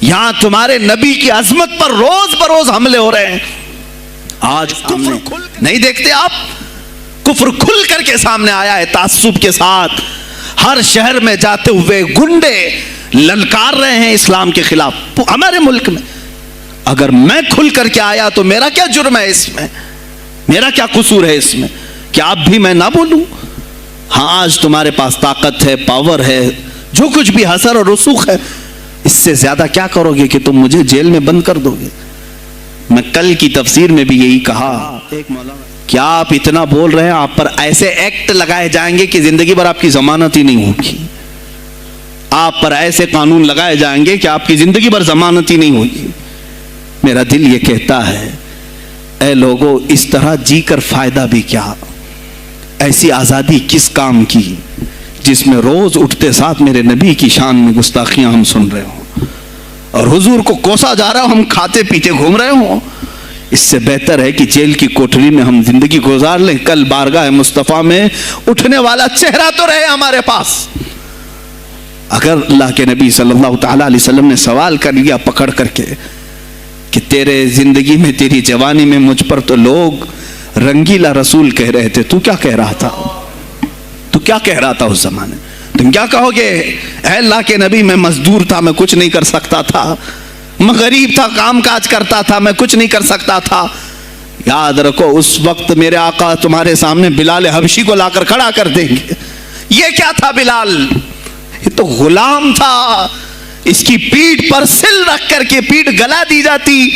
یہاں تمہارے نبی کی عظمت پر روز بروز حملے ہو رہے ہیں. آج کفر نہیں دیکھتے آپ؟ کفر کھل کر کے سامنے آیا ہے تعصب کے ساتھ. ہر شہر میں جاتے ہوئے گنڈے للکار رہے ہیں اسلام کے خلاف ہمارے ملک میں. اگر میں کھل کر کے آیا تو میرا کیا جرم ہے اس میں؟ میرا کیا قصور ہے اس میں کہ آپ بھی میں نہ بولوں؟ ہاں آج تمہارے پاس طاقت ہے، پاور ہے، جو کچھ بھی حسر اور رسوخ ہے، اس سے زیادہ کیا کرو گے کہ تم مجھے جیل میں بند کر دو گے؟ میں کل کی تفسیر میں بھی یہی کہا کیا آپ اتنا بول رہے ہیں، آپ پر ایسے ایکٹ لگائے جائیں گے کہ زندگی بھر آپ کی ضمانت ہی نہیں ہوگی. آپ پر ایسے قانون لگائے جائیں گے کہ آپ کی زندگی بھر ضمانت ہی نہیں ہوگی. میرا دل یہ کہتا ہے اے لوگوں، اس طرح جی کر فائدہ بھی کیا؟ ایسی آزادی کس کام کی جس میں روز اٹھتے ساتھ میرے نبی کی شان میں گستاخیاں ہم سن رہے ہوں اور حضور کو کوسا جا رہا ہوں، ہم کھاتے پیتے گھوم رہے ہوں. اس سے بہتر ہے کہ جیل کی کوٹری میں ہم زندگی گزار لیں، کل بارگاہ مصطفیٰ میں اٹھنے والا چہرہ تو رہے ہمارے پاس. اگر اللہ کے نبی صلی اللہ تعالی علیہ وسلم نے سوال کر لیا پکڑ کر کے کہ تیرے زندگی میں، تیری جوانی میں مجھ پر تو لوگ رنگیلا رسول کہہ رہے تھے، تو کیا کہہ رہا تھا؟ تو کیا کہہ رہا تھا اس زمانے؟ تم کیا کہو گے؟ اے اللہ کے نبی میں مزدور تھا، میں کچھ نہیں کر سکتا تھا، میں غریب تھا، کام کاج کرتا تھا، میں کچھ نہیں کر سکتا تھا. یاد رکھو اس وقت میرے آقا تمہارے سامنے بلال حبشی کو لا کر کھڑا کر دیں گے. یہ کیا تھا بلال؟ یہ تو غلام تھا. اس کی پیٹھ پر سل رکھ کر کے پیٹھ گلا دی جاتی،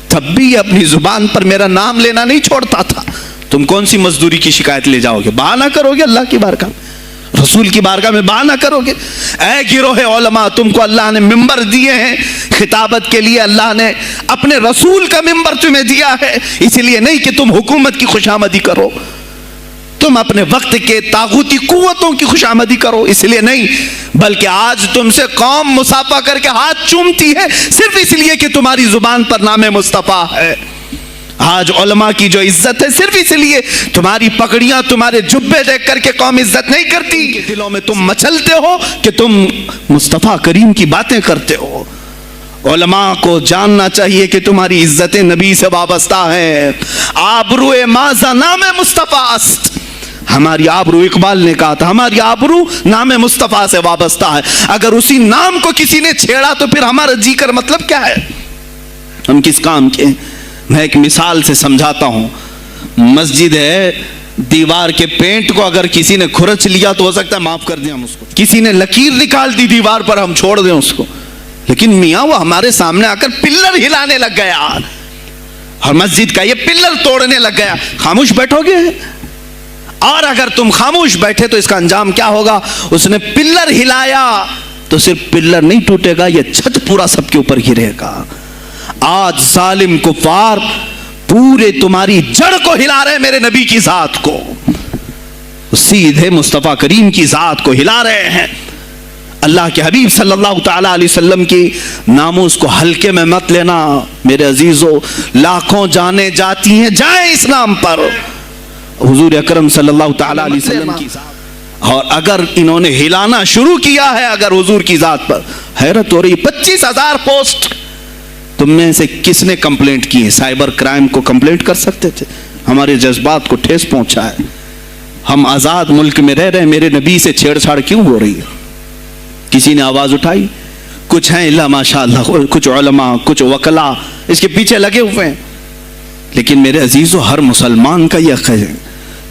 تب بھی اپنی زبان پر میرا نام لینا نہیں چھوڑتا تھا. تم کون سی مزدوری کی شکایت لے جاؤ گے؟ بہانہ کرو گے اللہ کی بارگاہ میں، رسول کی بارگاہ میں بہانہ کرو گے. اے گروہ علماء، تم کو اللہ نے ممبر دیے ہیں خطابت کے لیے، اللہ نے اپنے رسول کا ممبر تمہیں دیا ہے، اس لیے نہیں کہ تم حکومت کی خوشامدی کرو، تم اپنے وقت کے طاغوتی قوتوں کی خوشامدی کرو، اس لیے نہیں، بلکہ آج تم سے قوم مصافحہ کر کے ہاتھ چومتی ہے صرف اس لیے کہ تمہاری زبان پر نام مصطفیٰ ہے. آج علماء کی جو عزت ہے صرف اس لیے تمہاری پگڑیاں، تمہارے جبے دیکھ کر کے قوم عزت نہیں کرتی. دلوں میں تم مچلتے ہو کہ تم مصطفیٰ کریم کی باتیں کرتے ہو. علماء کو جاننا چاہیے کہ تمہاری عزت نبی سے وابستہ ہے. آبرو ماذا نام مصطفیٰ است. ہماری آبرو، اقبال نے کہا تھا، ہماری آبرو نام مصطفیٰ سے وابستہ ہے. اگر اسی نام کو کسی نے چھیڑا تو پھر ہمارا جی کر مطلب کیا ہے؟ ہم کس کام کے؟ میں ایک مثال سے سمجھاتا ہوں. مسجد ہے، دیوار کے پینٹ کو اگر کسی نے کھرچ لیا تو ہو سکتا ہے معاف کر دیں ہم اس کو. کسی نے لکیر نکال دی دیوار پر، ہم چھوڑ دیں اس کو. لیکن میاں وہ ہمارے سامنے آ کر پلر ہلانے لگ گیا اور مسجد کا یہ پلر توڑنے لگ گیا، خاموش بیٹھو گے؟ اور اگر تم خاموش بیٹھے تو اس کا انجام کیا ہوگا؟ اس نے پلر ہلایا تو صرف پلر نہیں ٹوٹے گا، یہ چھت پورا سب کے اوپر گرے گا. آج ظالم کفار پورے تمہاری جڑ کو ہلا رہے، میرے نبی کی ذات کو، سیدھے مصطفیٰ کریم کی ذات کو ہلا رہے ہیں. اللہ کے حبیب صلی اللہ تعالی علیہ وسلم کی ناموس کو ہلکے میں مت لینا میرے عزیزو. لاکھوں جانیں جاتی ہیں، جائیں اسلام پر، حضور اکرم صلی اللہ تعالی علیہ وسلم کی ذات. اور اگر انہوں نے ہلانا شروع کیا ہے اگر حضور کی ذات پر، حیرت ہو رہی. 25,000 پوسٹ تم میں سے کس نے کمپلینٹ کی ہے؟ سائبر کرائم کو کمپلینٹ کر سکتے تھے. ہمارے جذبات کو ٹھیس پہنچا ہے. ہم آزاد ملک میں رہ رہے ہیں، میرے نبی سے چھیڑ چھاڑ کیوں ہو رہی ہے؟ کسی نے آواز اٹھائی؟ کچھ ہیں اللہ ماشاءاللہ، کچھ علماء، کچھ وکلا اس کے پیچھے لگے ہوئے ہیں. لیکن میرے عزیزو، ہر مسلمان کا یہ حق ہے،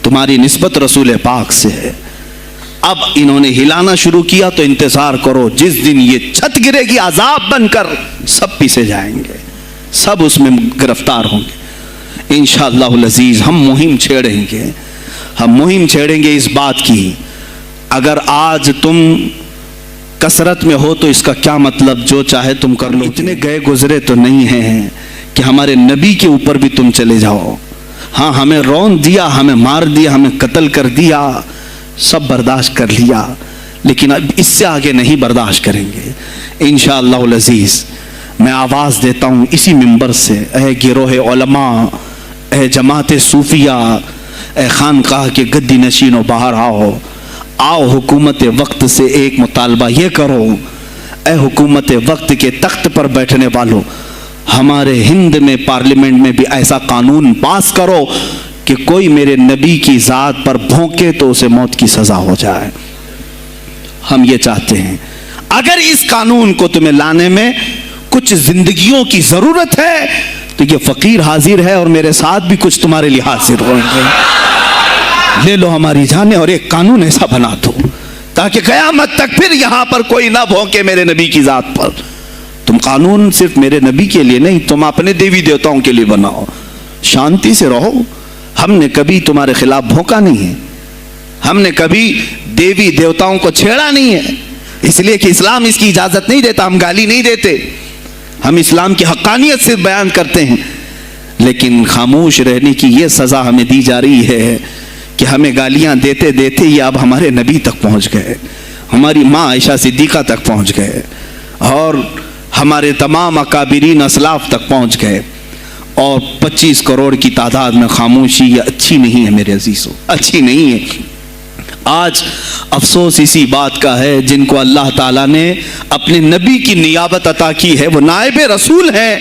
تمہاری نسبت رسول پاک سے ہے. اب انہوں نے ہلانا شروع کیا تو انتظار کرو، جس دن یہ چھت گرے گی عذاب بن کر سب پیچھے جائیں گے، سب اس میں گرفتار ہوں گے انشاءاللہ العزیز. ہم مہم چھیڑیں گے، ہم مہم چھیڑیں گے اس بات کی. اگر آج تم کثرت میں ہو تو اس کا کیا مطلب؟ جو چاہے تم کر لو. اتنے گئے گزرے تو نہیں ہیں کہ ہمارے نبی کے اوپر بھی تم چلے جاؤ. ہاں ہمیں رون دیا، ہمیں مار دیا، ہمیں قتل کر دیا، سب برداشت کر لیا، لیکن اب اس سے آگے نہیں برداشت کریں گے انشاءاللہ العزیز. میں آواز دیتا ہوں اسی منبر سے، اے گروہ علماء، اے جماعت صوفیہ، اے خانقاہ کے گدی نشینوں، باہر آؤ. آؤ حکومت وقت سے ایک مطالبہ یہ کرو، اے حکومت وقت کے تخت پر بیٹھنے والوں، ہمارے ہند میں پارلیمنٹ میں بھی ایسا قانون پاس کرو کہ کوئی میرے نبی کی ذات پر بھونکے تو اسے موت کی سزا ہو جائے۔ ہم یہ چاہتے ہیں، اگر اس قانون کو تمہیں لانے میں کچھ زندگیوں کی ضرورت ہے تو یہ فقیر حاضر ہے اور میرے ساتھ بھی کچھ تمہارے لیے حاضر ہوں گے۔ لے لو ہماری جانیں اور ایک قانون ایسا بنا دو تاکہ قیامت تک پھر یہاں پر کوئی نہ بھونکے میرے نبی کی ذات پر۔ تم قانون صرف میرے نبی کے لیے نہیں، تم اپنے دیوی دیوتاؤں کے لیے بناؤ، شانتی سے رہو۔ ہم نے کبھی تمہارے خلاف بھونکا نہیں ہے، ہم نے کبھی دیوی دیوتاؤں کو چھیڑا نہیں ہے، اس لیے کہ اسلام اس کی اجازت نہیں دیتا، ہم گالی نہیں دیتے، ہم اسلام کی حقانیت سے بیان کرتے ہیں، لیکن خاموش رہنے کی یہ سزا ہمیں دی جا رہی ہے کہ ہمیں گالیاں دیتے دیتے یہ اب ہمارے نبی تک پہنچ گئے، ہماری ماں عائشہ صدیقہ تک پہنچ گئے، اور ہمارے تمام اکابرین اسلاف تک پہنچ گئے، اور 25 کروڑ کی تعداد میں خاموشی یہ اچھی نہیں ہے میرے عزیزو، اچھی نہیں ہے۔ آج افسوس اسی بات کا ہے جن کو اللہ تعالیٰ نے اپنے نبی کی نیابت عطا کی ہے، وہ نائب رسول ہیں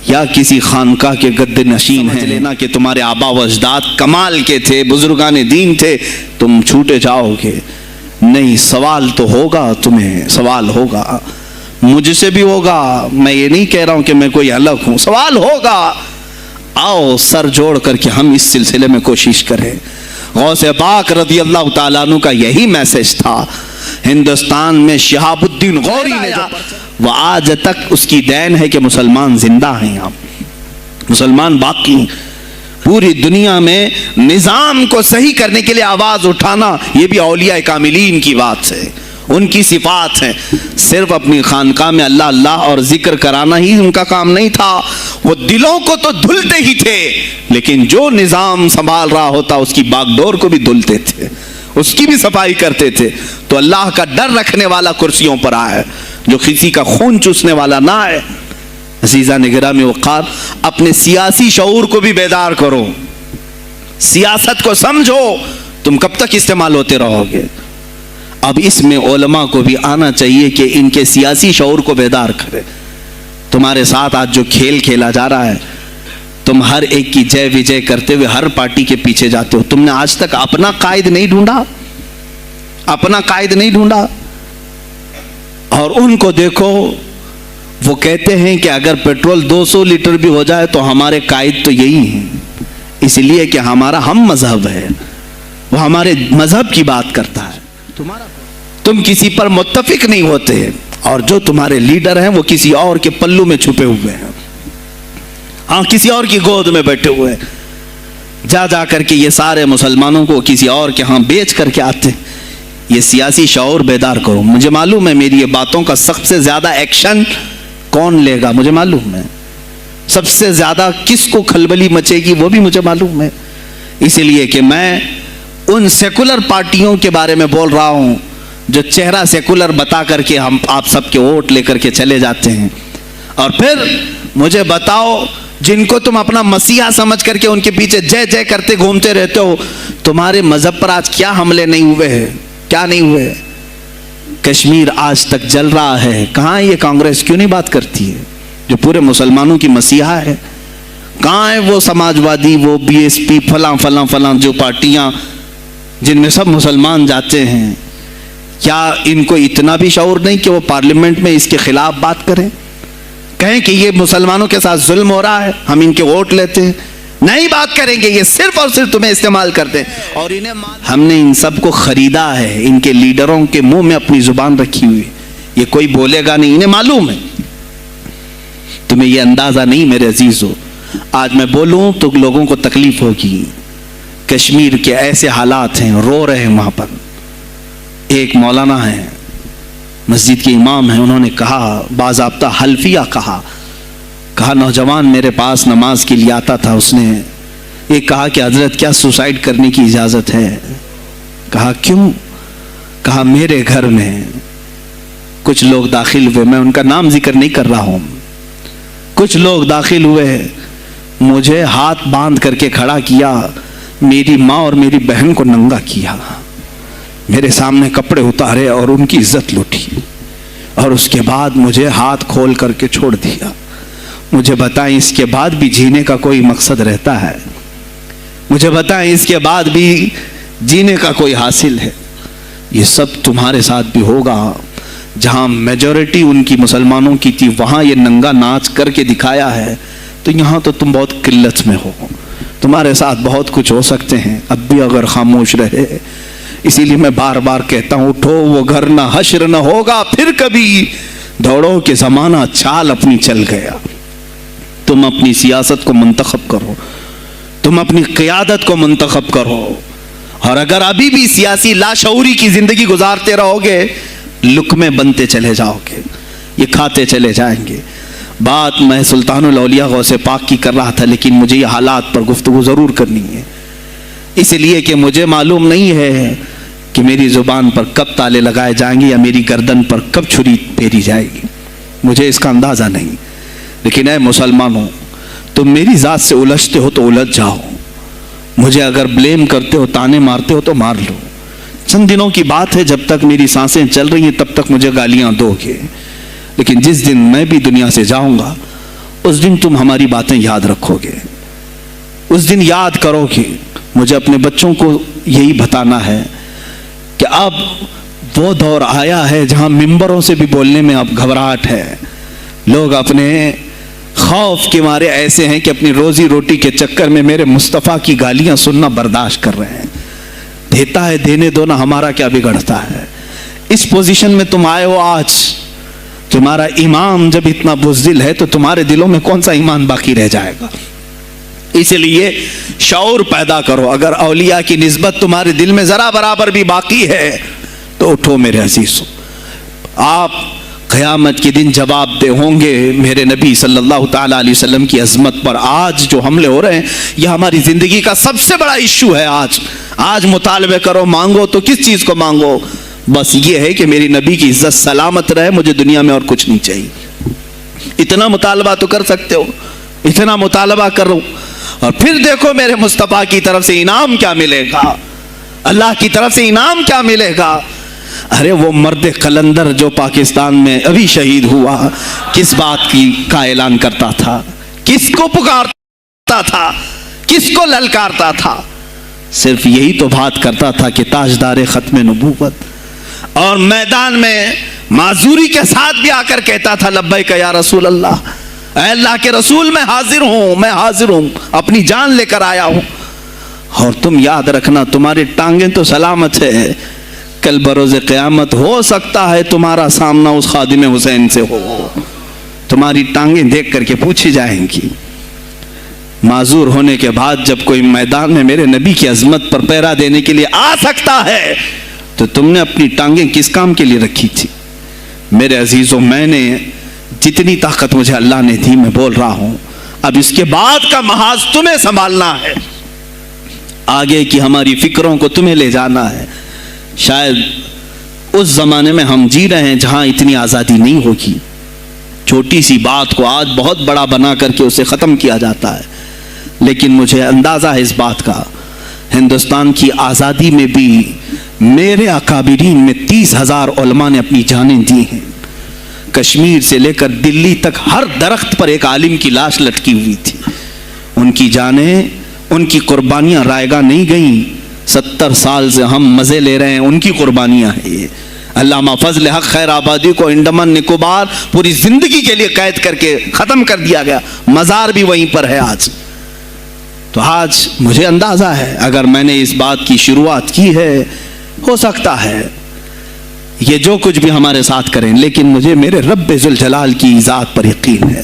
یا کسی خانقاہ کے گدے نشین ہیں۔ لینا کہ تمہارے آبا و اجداد کمال کے تھے، بزرگان دین تھے، تم چھوٹے جاؤ گے نہیں۔ سوال تو ہوگا، تمہیں سوال ہوگا، مجھ سے بھی ہوگا، میں یہ نہیں کہہ رہا ہوں کہ میں کوئی الگ ہوں، سوال ہوگا۔ آؤ سر جوڑ کر کے ہم اس سلسلے میں کوشش کریں۔ غوث پاک رضی اللہ تعالیٰ عنہ کا یہی میسج تھا۔ ہندوستان میں شہاب الدین غوری نے وہ آج تک اس کی دین ہے کہ مسلمان زندہ ہیں، یہاں مسلمان باقی ہیں۔ پوری دنیا میں نظام کو صحیح کرنے کے لیے آواز اٹھانا یہ بھی اولیاء کاملین کی بات ہے، ان کی صفات ہیں۔ صرف اپنی خانقاہ میں اللہ اللہ اور ذکر کرانا ہی ان کا کام نہیں تھا، وہ دلوں کو تو دھلتے ہی تھے، لیکن جو نظام سنبھال رہا ہوتا اس کی باغ ڈور کو بھی دھلتے تھے، اس کی بھی صفائی کرتے تھے۔ تو اللہ کا ڈر رکھنے والا کرسیوں پر آئے، جو کسی کا خون چوسنے والا نہ آئے۔ عزیزان گرامی وقار، اپنے سیاسی شعور کو بھی بیدار کرو، سیاست کو سمجھو، تم کب تک استعمال ہوتے رہو گے؟ اب اس میں علماء کو بھی آنا چاہیے کہ ان کے سیاسی شعور کو بیدار کرے۔ تمہارے ساتھ آج جو کھیل کھیلا جا رہا ہے، تم ہر ایک کی جے وجے کرتے ہوئے ہر پارٹی کے پیچھے جاتے ہو، تم نے آج تک اپنا قائد نہیں ڈھونڈا، اپنا قائد نہیں ڈھونڈا۔ اور ان کو دیکھو، وہ کہتے ہیں کہ اگر پیٹرول 200 لیٹر بھی ہو جائے تو ہمارے قائد تو یہی ہیں، اس لیے کہ ہمارا ہم مذہب ہے، وہ ہمارے مذہب کی بات کرتا ہے۔ تم کسی پر متفق نہیں ہوتے، اور جو تمہارے لیڈر ہیں وہ کسی اور کے پلو میں چھپے ہوئے ہیں، ہاں کسی اور کی گود میں بیٹھے ہوئے ہیں، جا جا کر کے یہ سارے مسلمانوں کو کسی اور کے ہاں بیچ کر کے آتے ہیں۔ یہ سیاسی شعور بیدار کرو۔ مجھے معلوم ہے میری یہ باتوں کا سب سے زیادہ ایکشن کون لے گا، مجھے معلوم ہے، سب سے زیادہ کس کو کھلبلی مچے گی وہ بھی مجھے معلوم ہے، اس لیے کہ میں ان سیکولر پارٹیوں کے بارے میں بول رہا ہوں جو چہرہ سیکولر بتا کر کے ہم آپ سب کے ووٹ لے کر کے چلے جاتے ہیں، اور پھر مجھے بتاؤ جن کو تم اپنا مسیحا سمجھ کر کے ان کے پیچھے جے جے کرتے گھومتے رہتے ہو، تمہارے مذہب پر آج کیا حملے نہیں ہوئے ہیں، کیا نہیں ہوئے؟ کشمیر آج تک جل رہا ہے، کہاں یہ کانگریس کیوں نہیں بات کرتی ہے جو پورے مسلمانوں کی مسیحا ہے؟ کہاں ہے وہ سماجوادی، وہ بی ایس پی، فلاں فلاں فلاں جو پارٹیاں جن میں سب مسلمان جاتے ہیں؟ کیا ان کو اتنا بھی شعور نہیں کہ وہ پارلیمنٹ میں اس کے خلاف بات کریں، کہیں کہ یہ مسلمانوں کے ساتھ ظلم ہو رہا ہے، ہم ان کے ووٹ لیتے ہیں؟ نہیں بات کریں گے، یہ صرف اور صرف تمہیں استعمال کرتے ہیں، اور ہم نے ان سب کو خریدا ہے، ان کے لیڈروں کے منہ میں اپنی زبان رکھی ہوئی، یہ کوئی بولے گا نہیں، انہیں معلوم ہے۔ تمہیں یہ اندازہ نہیں میرے عزیزو، آج میں بولوں تو لوگوں کو تکلیف ہوگی۔ کشمیر کے ایسے حالات ہیں، رو رہے ہیں وہاں پر۔ ایک مولانا ہے، مسجد کے امام ہیں، انہوں نے کہا باضابطہ حلفیہ کہا نوجوان میرے پاس نماز کے لیے آتا تھا، اس نے یہ کہا کہ حضرت کیا سوسائڈ کرنے کی اجازت ہے؟ کہا کیوں؟ کہا میرے گھر میں کچھ لوگ داخل ہوئے، میں ان کا نام ذکر نہیں کر رہا ہوں، کچھ لوگ داخل ہوئے، مجھے ہاتھ باندھ کر کے کھڑا کیا، میری ماں اور میری بہن کو ننگا کیا، میرے سامنے کپڑے اتارے اور ان کی عزت لوٹی، اور اس کے بعد مجھے ہاتھ کھول کر کے چھوڑ دیا. مجھے بتائیں اس کے بعد بھی جینے کا کوئی مقصد رہتا ہے؟ مجھے بتائیں اس کے بعد بھی جینے کا کوئی حاصل ہے؟ یہ سب تمہارے ساتھ بھی ہوگا. جہاں میجورٹی ان کی مسلمانوں کی تھی وہاں یہ ننگا ناچ کر کے دکھایا ہے, تو یہاں تو تم بہت قلت میں ہو. تمہارے ساتھ بہت کچھ ہو سکتے ہیں اب بھی اگر خاموش رہے. اسی لیے میں بار بار کہتا ہوں, اٹھو وہ گھر نہ حشر نہ ہوگا پھر کبھی, دوڑو کہ زمانہ چال اپنی چل گیا. تم اپنی سیاست کو منتخب کرو, تم اپنی قیادت کو منتخب کرو, اور اگر ابھی بھی سیاسی لاشعوری کی زندگی گزارتے رہو گے لقمے بنتے چلے جاؤ گے, یہ کھاتے چلے جائیں گے. بات میں سلطان الاولیاء غوث پاک کی کر رہا تھا, لیکن مجھے یہ حالات پر گفتگو ضرور کرنی ہے, اس لیے کہ مجھے معلوم نہیں ہے کہ میری زبان پر کب تالے لگائے جائیں گے یا میری گردن پر کب چھری پھیری جائے گی, مجھے اس کا اندازہ نہیں. لیکن اے مسلمانوں, تم میری ذات سے الجھتے ہو تو الجھ جاؤ, مجھے اگر بلیم کرتے ہو, تانے مارتے ہو تو مار لو. چند دنوں کی بات ہے, جب تک میری سانسیں چل رہی ہیں تب تک مجھے گالیاں دو گے, لیکن جس دن میں بھی دنیا سے جاؤں گا اس دن تم ہماری باتیں یاد رکھو گے, اس دن یاد کرو گے. مجھے اپنے بچوں کو یہی بتانا ہے کہ اب وہ دور آیا ہے جہاں ممبروں سے بھی بولنے میں اب گھبراہٹ ہے. لوگ اپنے خوف کے مارے ایسے ہیں کہ اپنی روزی روٹی کے چکر میں میرے مصطفیٰ کی گالیاں سننا برداشت کر رہے ہیں. دیتا ہے دینے دو نا, ہمارا کیا بگڑتا ہے. اس پوزیشن میں تم آئے ہو آج, تمہارا امام جب اتنا بزدل ہے تو تمہارے دلوں میں کون سا ایمان باقی رہ جائے گا. اس لیے شعور پیدا کرو. اگر اولیاء کی نسبت تمہارے دل میں ذرا برابر بھی باقی ہے تو اٹھو میرے عزیزو. آپ قیامت کے دن جواب دہ ہوں گے میرے نبی صلی اللہ تعالیٰ علیہ وسلم کی عظمت پر. آج جو حملے ہو رہے ہیں یہ ہماری زندگی کا سب سے بڑا ایشو ہے. آج مطالبے کرو, مانگو تو کس چیز کو مانگو؟ بس یہ ہے کہ میری نبی کی عزت سلامت رہے, مجھے دنیا میں اور کچھ نہیں چاہیے. اتنا مطالبہ تو کر سکتے ہو, اتنا مطالبہ کرو, اور پھر دیکھو میرے مصطفیٰ کی طرف سے انعام کیا ملے گا, اللہ کی طرف سے انعام کیا ملے گا. ارے وہ مرد قلندر جو پاکستان میں ابھی شہید ہوا, کس بات کا اعلان کرتا تھا, کس کو پکارتا تھا, کس کو للکارتا تھا؟ صرف یہی تو بات کرتا تھا کہ تاجدار ختم نبوت, اور میدان میں معذوری کے ساتھ بھی آ کر کہتا تھا لبیک یا رسول اللہ, اے اللہ کے رسول میں حاضر ہوں, میں حاضر ہوں, اپنی جان لے کر آیا ہوں. اور تم یاد رکھنا تمہاری ٹانگیں تو سلامت ہے, کل بروز قیامت ہو سکتا ہے تمہارا سامنا اس خادم حسین سے ہو, تمہاری ٹانگیں دیکھ کر کے پوچھی جائیں گی. معذور ہونے کے بعد جب کوئی میدان میں میرے نبی کی عظمت پر پہرا دینے کے لیے آ سکتا ہے تو تم نے اپنی ٹانگیں کس کام کے لیے رکھی تھی؟ میرے عزیزوں, میں نے جتنی طاقت مجھے اللہ نے دی میں بول رہا ہوں, اب اس کے بعد کا محاذ تمہیں سنبھالنا ہے, آگے کی ہماری فکروں کو تمہیں لے جانا ہے. شاید اس زمانے میں ہم جی رہے ہیں جہاں اتنی آزادی نہیں ہوگی. چھوٹی سی بات کو آج بہت بڑا بنا کر کے اسے ختم کیا جاتا ہے, لیکن مجھے اندازہ ہے اس بات کا, ہندوستان کی آزادی میں بھی میرے اکابرین میں 30,000 علماء نے اپنی جانیں دی ہیں. کشمیر سے لے کر دلی تک ہر درخت پر ایک عالم کی لاش لٹکی ہوئی تھی. ان کی جانیں, ان کی قربانیاں رائیگاں نہیں گئیں. 70 سال سے ہم مزے لے رہے ہیں, ان کی قربانیاں ہیں یہ. علامہ فضل حق خیر آبادی کو انڈمان نکوبار پوری زندگی کے لیے قید کر کے ختم کر دیا گیا, مزار بھی وہیں پر ہے آج. تو آج مجھے اندازہ ہے اگر میں نے اس بات کی شروعات کی ہے, ہو سکتا ہے یہ جو کچھ بھی ہمارے ساتھ کریں, لیکن مجھے میرے رب ذوالجلال کی ذات پر یقین ہے.